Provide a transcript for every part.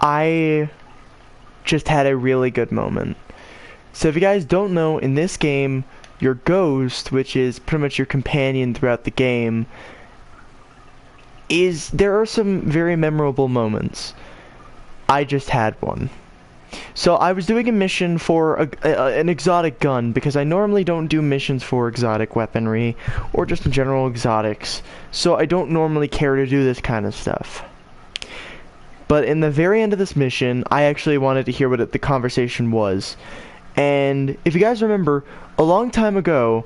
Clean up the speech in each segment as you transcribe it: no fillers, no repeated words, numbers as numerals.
I just had a really good moment. So if you guys don't know, in this game, your ghost, which is pretty much your companion throughout the game, there are some very memorable moments. I just had one. So I was doing a mission for an exotic gun, because I normally don't do missions for exotic weaponry, or just in general exotics, so I don't normally care to do this kind of stuff. But in the very end of this mission, I actually wanted to hear what the conversation was. And if you guys remember, a long time ago,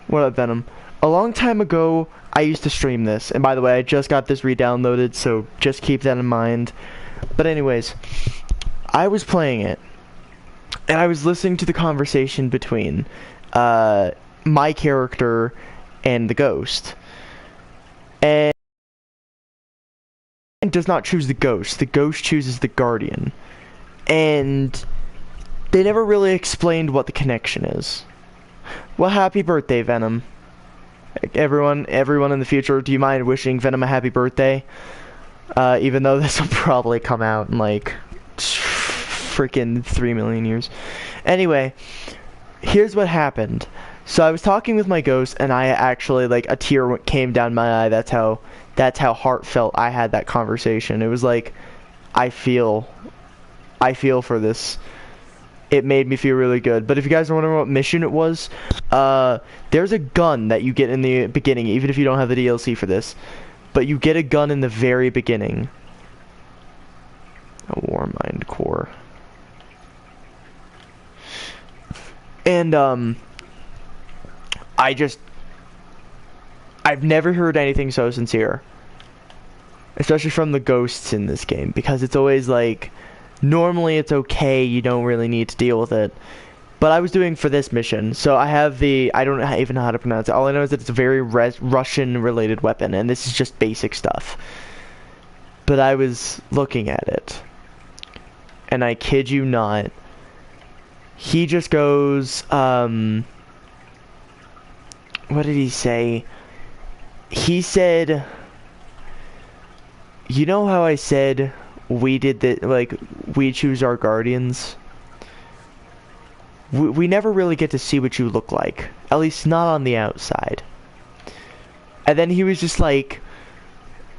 what up, Venom? A long time ago, I used to stream this. And by the way, I just got this re-downloaded, so just keep that in mind. But anyways, I was playing it, and I was listening to the conversation between my character and the ghost. And does not choose the ghost chooses the guardian. And they never really explained what the connection is. Well, happy birthday, Venom. Everyone in the future, do you mind wishing Venom a happy birthday? Even though this will probably come out in like freaking 3 million years. Anyway, here's what happened. So I was talking with my ghost, and I actually, like, a tear came down my eye. That's how heartfelt I had that conversation. It was like, I feel for this. It made me feel really good. But if you guys are wondering what mission it was, there's a gun that you get in the beginning, even if you don't have the DLC for this. But you get a gun in the very beginning. A Warmind core. And, I've never heard anything so sincere. Especially from the ghosts in this game. Because it's always like, normally it's okay, you don't really need to deal with it. But I was doing for this mission, so I have I don't even know how to pronounce it. All I know is that it's a very Russian-related weapon, and this is just basic stuff. But I was looking at it, and I kid you not, he just goes, what did he say? He said, you know how I said we did the, like, we choose our guardians? We never really get to see what you look like. At least not on the outside. And then he was just like,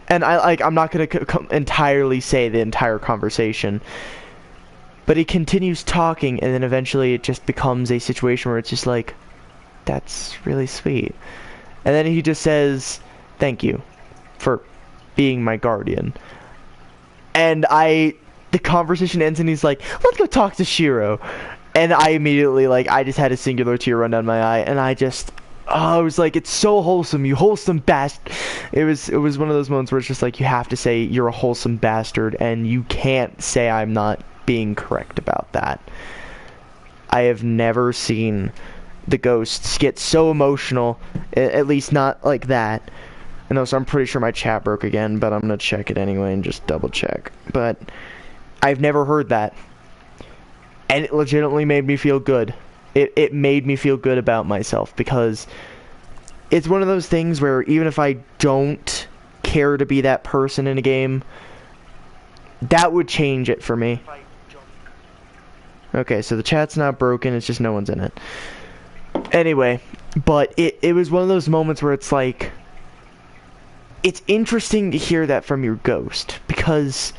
and I'm not gonna entirely say the entire conversation, but he continues talking, and then eventually it just becomes a situation where it's just like, that's really sweet. And then he just says, thank you for being my guardian. And the conversation ends, and he's like, let's go talk to Shiro. And I immediately, like, I just had a singular tear run down my eye, and I was like, it's so wholesome, you wholesome bastard. It was one of those moments where it's just like, you have to say you're a wholesome bastard, and you can't say I'm not being correct about that. I have never seen the ghosts get so emotional, at least not like that. I know, so I'm pretty sure my chat broke again, but I'm gonna check it anyway and just double check. But I've never heard that. And it legitimately made me feel good. It made me feel good about myself, because it's one of those things where even if I don't care to be that person in a game, that would change it for me. Okay, so the chat's not broken, it's just no one's in it. Anyway, but it was one of those moments where it's like, it's interesting to hear that from your ghost, because,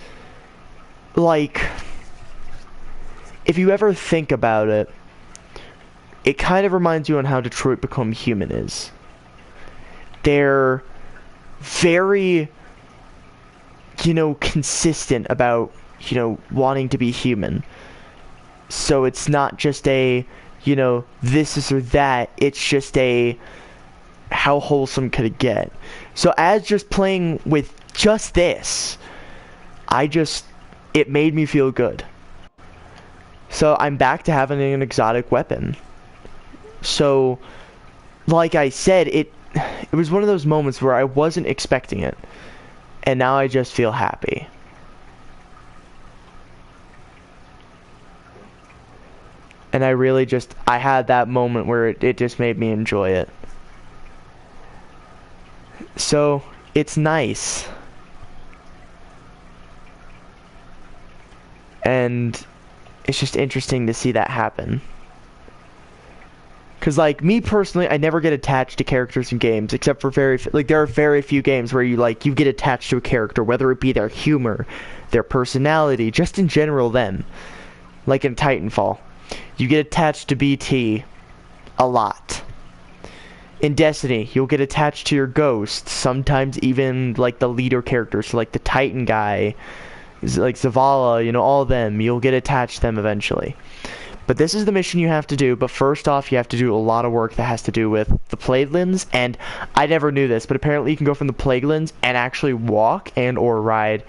like, if you ever think about it, it kind of reminds you on how Detroit Become Human is. They're very, consistent about, wanting to be human. So it's not just a, this is or that, it's just a, how wholesome could it get? So as just playing with just this, it made me feel good. So I'm back to having an exotic weapon. So, like I said, it was one of those moments where I wasn't expecting it. And now I just feel happy. And I really I had that moment where it just made me enjoy it. So, it's nice. And it's just interesting to see that happen. Because, like, me personally, I never get attached to characters in games, except for there are very few games where you get attached to a character, whether it be their humor, their personality, just in general them. Like in Titanfall. You get attached to BT a lot. In Destiny, you'll get attached to your ghost, sometimes even, like, the leader characters, so, like, the Titan guy, like Zavala, you know, all of them, you'll get attached to them eventually. But this is the mission you have to do, but first off, you have to do a lot of work that has to do with the Plaguelands, and I never knew this, but apparently you can go from the Plaguelands and actually walk and or ride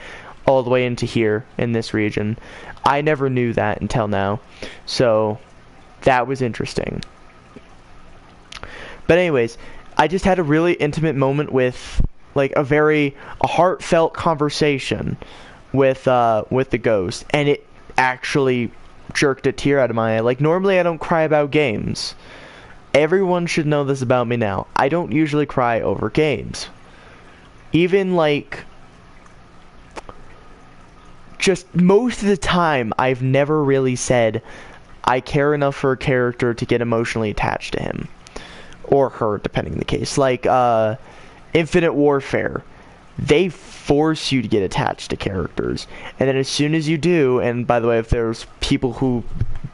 all the way into here, in this region. I never knew that until now, so that was interesting. But anyways, I just had a really intimate moment with, like, a heartfelt conversation with the ghost, and it actually jerked a tear out of my eye. Like, normally I don't cry about games. Everyone should know this about me now. I don't usually cry over games. Even, like, just most of the time, I've never really said I care enough for a character to get emotionally attached to him. Or her, depending on the case. Like, Infinite Warfare. They force you to get attached to characters, and then as soon as you do, and by the way, if there's people who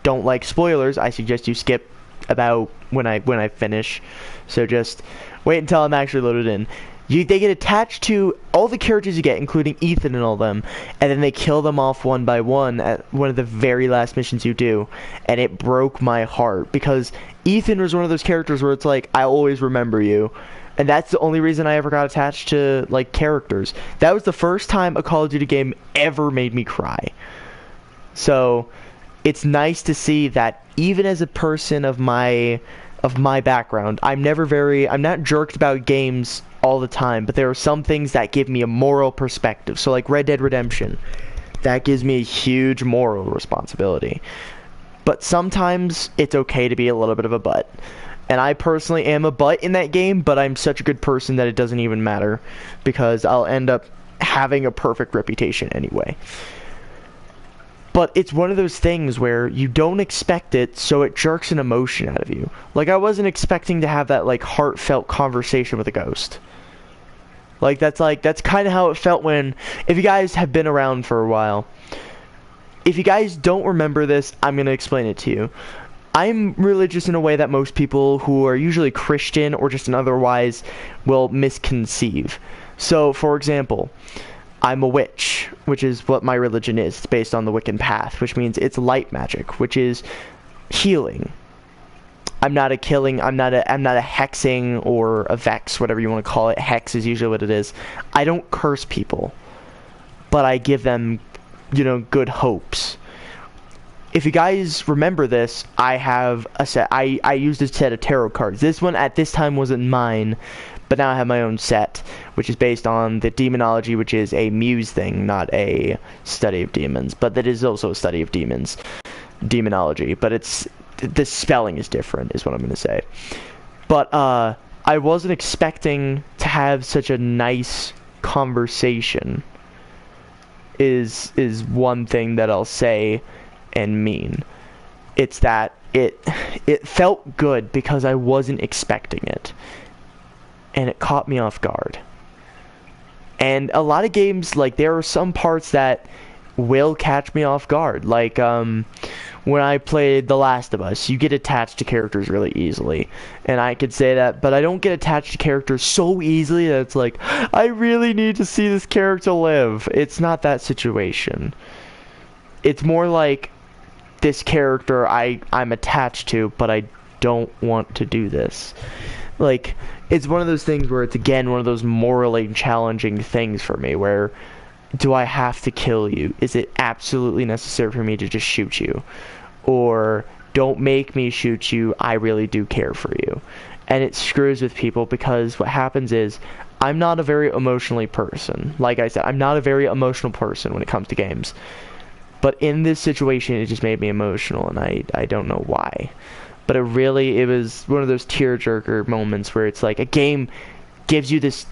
don't like spoilers, I suggest you skip about when I finish, so just wait until I'm actually loaded in. They get attached to all the characters you get, including Ethan and all them, and then they kill them off one by one at one of the very last missions you do, and it broke my heart, because Ethan was one of those characters where it's like, I always remember you. And that's the only reason I ever got attached to, like, characters. That was the first time a Call of Duty game ever made me cry. So, it's nice to see that even as a person of my background, I'm not jerked about games all the time, but there are some things that give me a moral perspective. So, like Red Dead Redemption, that gives me a huge moral responsibility. But sometimes it's okay to be a little bit of a butt. And I personally am a butt in that game, but I'm such a good person that it doesn't even matter, because I'll end up having a perfect reputation anyway. But it's one of those things where you don't expect it, so it jerks an emotion out of you. Like, I wasn't expecting to have that, like, heartfelt conversation with a ghost. That's kind of how it felt when, if you guys have been around for a while, if you guys don't remember this, I'm going to explain it to you. I'm religious in a way that most people who are usually Christian or just otherwise will misconceive. So, for example, I'm a witch, which is what my religion is. It's based on the Wiccan path, which means it's light magic, which is healing. I'm not a hexing or a vex, whatever you want to call it. Hex is usually what it is. I don't curse people, but I give them, you know, good hopes. If you guys remember this, I have a set. I used a set of tarot cards. This one at this time wasn't mine, but now I have my own set, which is based on the demonology, which is a muse thing, not a study of demons, but that is also a study of demons, demonology. But the spelling is different, is what I'm going to say. But I wasn't expecting to have such a nice conversation. Is one thing that I'll say and mean. It's that it felt good because I wasn't expecting it, and it caught me off guard. And a lot of games, like, there are some parts that will catch me off guard, like when I played The Last of Us, you get attached to characters really easily, and I could say that, but I don't get attached to characters so easily that it's like, I really need to see this character live. It's not that situation. It's more like, this character I'm attached to, but I don't want to do this. Like, it's one of those things where it's, again, one of those morally challenging things for me, where do I have to kill you? Is it absolutely necessary for me to just shoot you? Or, don't make me shoot you, I really do care for you. And it screws with people, because what happens is, I'm not a very emotionally person. Like I said, I'm not a very emotional person when it comes to games. But in this situation, it just made me emotional, and I don't know why. But it was one of those tearjerker moments where it's like a game gives you this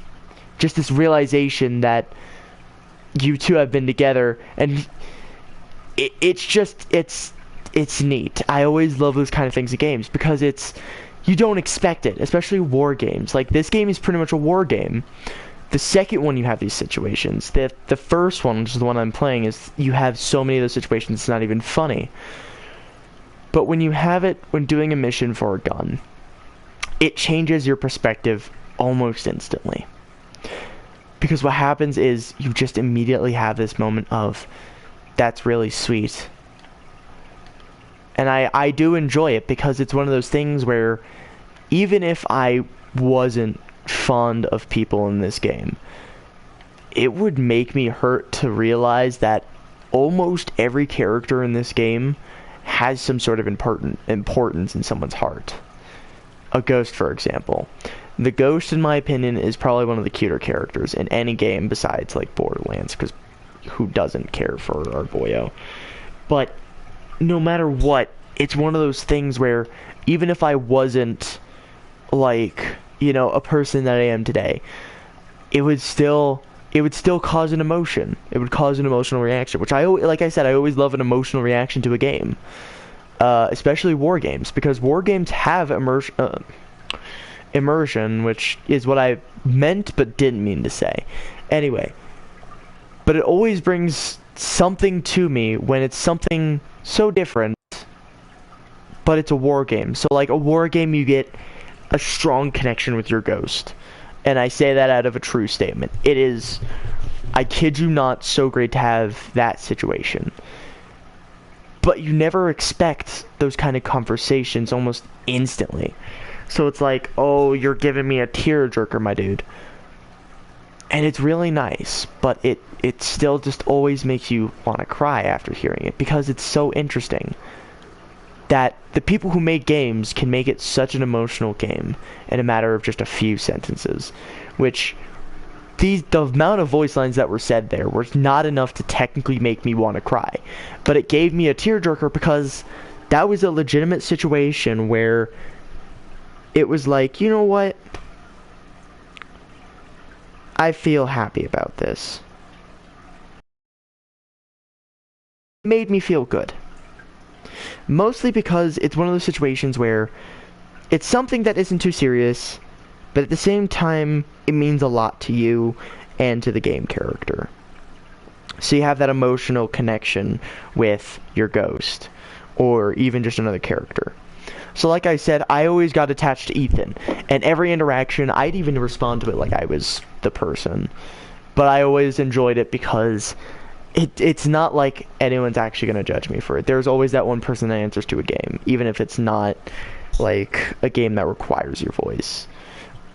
realization that you two have been together, and it's neat. I always love those kind of things in games because you don't expect it, especially war games. Like, this game is pretty much a war game. The second one, you have these situations. The first one, which is the one I'm playing, is you have so many of those situations, it's not even funny. But when you have it, when doing a mission for a gun, it changes your perspective almost instantly. Because what happens is, you just immediately have this moment of, that's really sweet. And I do enjoy it, because it's one of those things where, even if I wasn't fond of people in this game, it would make me hurt to realize that almost every character in this game has some sort of importance in someone's heart. A ghost, for example. The ghost, in my opinion, is probably one of the cuter characters in any game besides, like, Borderlands, because who doesn't care for our boyo? But no matter what, it's one of those things where, even if I wasn't, like, you know, a person that I am today, it would still cause an emotion. It would cause an emotional reaction, which like I said, I always love an emotional reaction to a game. Especially war games, because war games have immersion, which is what I meant but didn't mean to say. Anyway, but it always brings something to me when it's something so different, but it's a war game. So, like, a war game, you get a strong connection with your ghost. And I say that out of a true statement. It is, I kid you not, so great to have that situation. But you never expect those kind of conversations almost instantly. So it's like, oh, you're giving me a tearjerker, my dude. And it's really nice, but it still just always makes you want to cry after hearing it, because it's so interesting that the people who make games can make it such an emotional game in a matter of just a few sentences, which the amount of voice lines that were said there was not enough to technically make me want to cry, but it gave me a tearjerker because that was a legitimate situation where it was like, you know what? I feel happy about this. It made me feel good. Mostly because it's one of those situations where it's something that isn't too serious, but at the same time, it means a lot to you and to the game character. So you have that emotional connection with your ghost, or even just another character. So like I said, I always got attached to Ethan, and every interaction, I'd even respond to it like I was the person. But I always enjoyed it because it's not like anyone's actually going to judge me for it. There's always that one person that answers to a game, even if it's not like a game that requires your voice.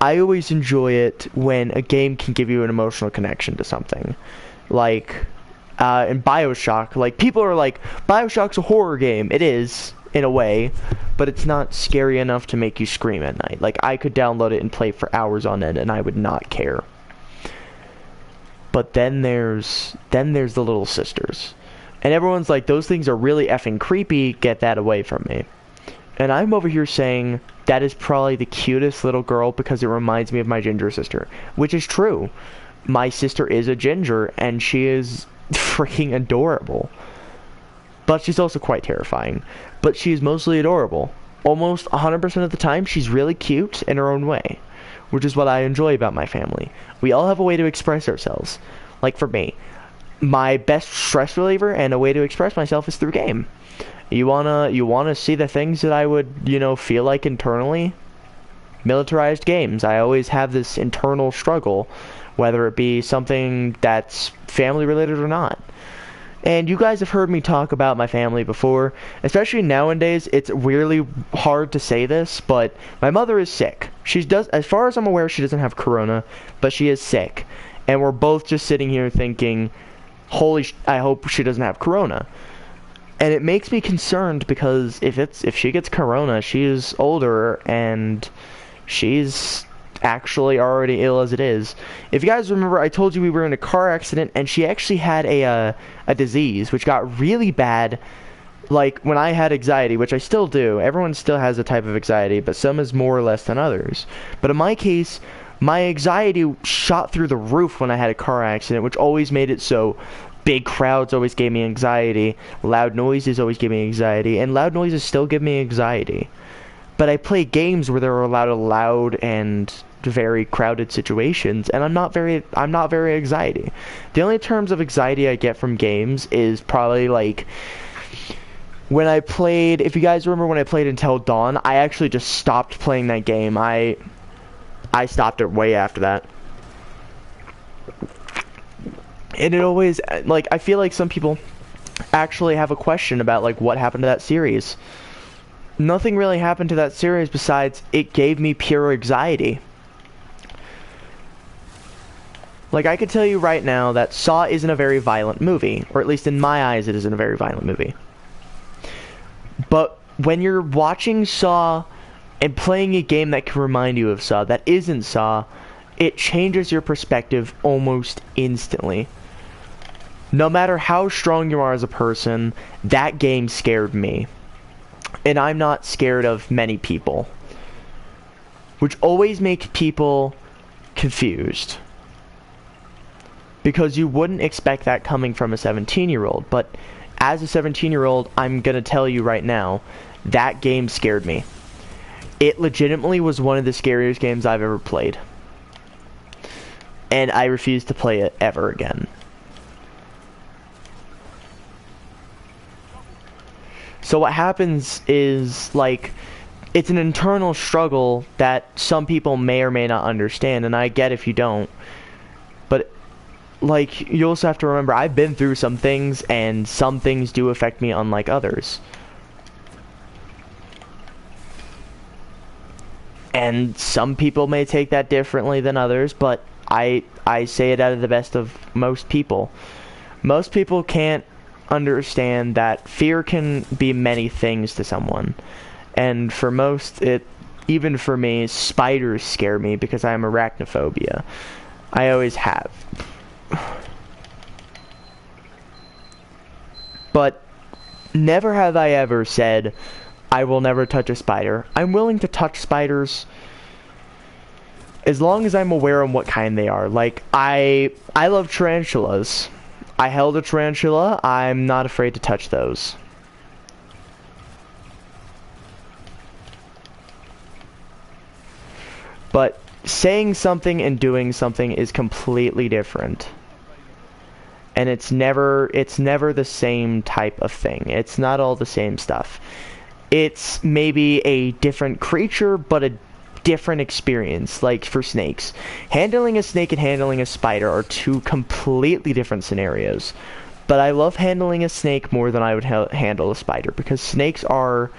I always enjoy it when a game can give you an emotional connection to something. Like, in BioShock, like, people are like, BioShock's a horror game. It is, in a way, but it's not scary enough to make you scream at night. Like, I could download it and play for hours on end, and I would not care. But then there's the Little Sisters. And everyone's like, those things are really effing creepy, get that away from me. And I'm over here saying, that is probably the cutest little girl because it reminds me of my ginger sister. Which is true. My sister is a ginger, and she is freaking adorable. But she's also quite terrifying. But she's mostly adorable. Almost 100% of the time, she's really cute in her own way. Which is what I enjoy about my family. We all have a way to express ourselves. Like for me, my best stress reliever and a way to express myself is through game. You wanna see the things that I would, you know, feel like internally? Militarized games. I always have this internal struggle, whether it be something that's family related or not. And you guys have heard me talk about my family before, especially nowadays. It's really hard to say this, but my mother is sick. As far as I'm aware, she doesn't have corona, but she is sick. And we're both just sitting here thinking, I hope she doesn't have corona. And it makes me concerned because if she gets corona, she is older and she's actually already ill as it is. If you guys remember, I told you we were in a car accident and she actually had a disease which got really bad. Like when I had anxiety, which I still do. Everyone still has a type of anxiety, but some is more or less than others. But in my case, my anxiety shot through the roof when I had a car accident, which always made it so Big crowds always gave me anxiety. Loud noises always gave me anxiety. And loud noises still give me anxiety. But I play games where there are a lot of loud and very crowded situations, and I'm not very anxiety. The only terms of anxiety I get from games is probably like when I played, if you guys remember when I played Until Dawn, I actually just stopped playing that game. I stopped it way after that. And it always, like, I feel like some people actually have a question about, like, what happened to that series. Nothing really happened to that series besides it gave me pure anxiety. Like, I could tell you right now that Saw isn't a very violent movie, or at least in my eyes it isn't a very violent movie. But when you're watching Saw and playing a game that can remind you of Saw that isn't Saw, it changes your perspective almost instantly. No matter how strong you are as a person, that game scared me. And I'm not scared of many people, which always makes people confused. Because you wouldn't expect that coming from a 17-year-old, but as a 17-year-old, I'm gonna tell you right now, that game scared me. It legitimately was one of the scariest games I've ever played. And I refuse to play it ever again. So what happens is, like, it's an internal struggle that some people may or may not understand, and I get if you don't. But, like, you also have to remember, I've been through some things, and some things do affect me unlike others. And some people may take that differently than others, but I say it out of the best of most people. Most people can't understand that fear can be many things to someone. And for most, even for me, spiders scare me because I am arachnophobia. I always have. But never have I ever said, I will never touch a spider. I'm willing to touch spiders as long as I'm aware of what kind they are. Like, I love tarantulas. I held a tarantula. I'm not afraid to touch those. But saying something and doing something is completely different. And it's never the same type of thing. It's not all the same stuff. It's maybe a different creature, but a different experience. Like for snakes, handling a snake and handling a spider are two completely different scenarios. But I love handling a snake more than I would handle a spider, because snakes are